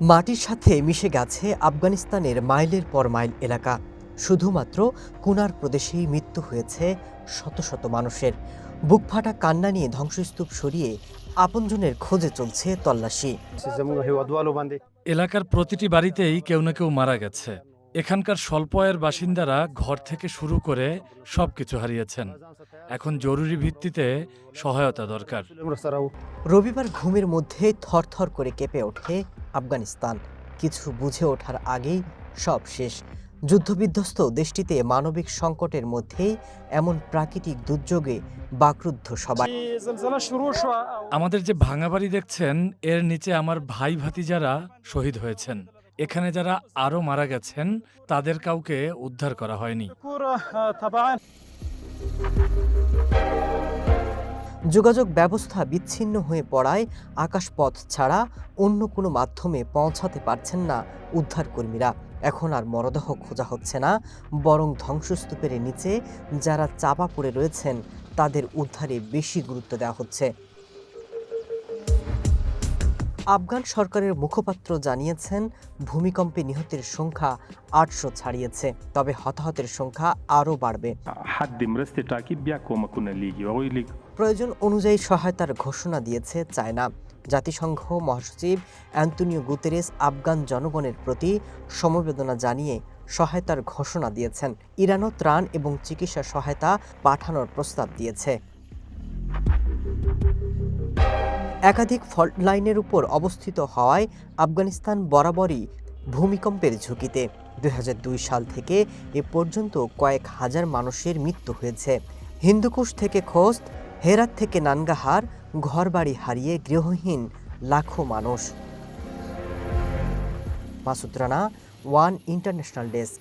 মাটির সাথে মিশে গেছে আফগানিস্তানের মাইলের পর মাইল এলাকা। শুধুমাত্র কুনার প্রদেশেই মৃত্যু হয়েছে শত শত মানুষের। বুকফাটা কান্না নিয়ে ধ্বংসস্তূপ সরিয়ে আপনজনের খোঁজে চলছে তল্লাশি। এলাকার প্রতিটি বাড়িতেই কেউ না কেউ মারা গেছে। এখানকার স্বল্প আয়ের বাসিন্দারা ঘর থেকে শুরু করে সবকিছু হারিয়েছেন। এখন জরুরি ভিত্তিতে সহায়তা দরকার। রবিবার ঘুমের মধ্যে থরথর করে কেঁপে ওঠে আফগানিস্তান। কিছু বুঝে ওঠার আগেই সব শেষ। যুদ্ধবিধ্বস্ত দেশটিতে মানবিক সংকটের মধ্যেই এমন প্রাকৃতিক দুর্যোগে বাকরুদ্ধ সবাই। আমাদের যে ভাঙা বাড়ি দেখছেন, এর নিচে আমার ভাই ভাতিজারা শহীদ হয়েছেন। এখানে যারা আরও মারা গেছেন, তাদের কাউকে উদ্ধার করা হয়নি। যোগাযোগ ব্যবস্থা বিচ্ছিন্ন হয়ে পড়ায় আকাশপথ ছাড়া অন্য কোনো মাধ্যমে পৌঁছাতে পারছেন না উদ্ধারকর্মীরা। এখন আর মরদেহ খোঁজা হচ্ছে না, বরং ধ্বংসস্তূপের নিচে যারা চাপা পড়ে রয়েছেন তাদের উদ্ধারে বেশি গুরুত্ব দেওয়া হচ্ছে। আফগান সরকারের মুখপাত্র জানিয়েছেন, ভূমিকম্পে নিহতের সংখ্যা ৮০০ ছাড়িয়েছে, তবে হতাহতের সংখ্যা আরও বাড়বে। প্রয়োজন অনুযায়ী সহায়তার ঘোষণা দিয়েছে চায়না। জাতিসংঘ মহাসচিব অ্যান্তোনিও গুতেরেস আফগান জনগণের প্রতি সমবেদনা জানিয়ে সহায়তার ঘোষণা দিয়েছেন। ইরানও ত্রাণ এবং চিকিৎসা সহায়তা পাঠানোর প্রস্তাব দিয়েছে। একাধিক ফল্ট লাইনের উপর অবস্থিত হওয়ায় আফগানিস্তান বরাবরই ভূমিকম্পের ঝুঁকিতে। ২০০২ সাল থেকে এ পর্যন্ত কয়েক হাজার মানুষের মৃত্যু হয়েছে। হিন্দুকুশ থেকে খোস্ত, হেরাত থেকে নানগাহার, ঘরবাড়ি হারিয়ে গৃহহীন লাখো মানুষ। Masud Rana, one international desk.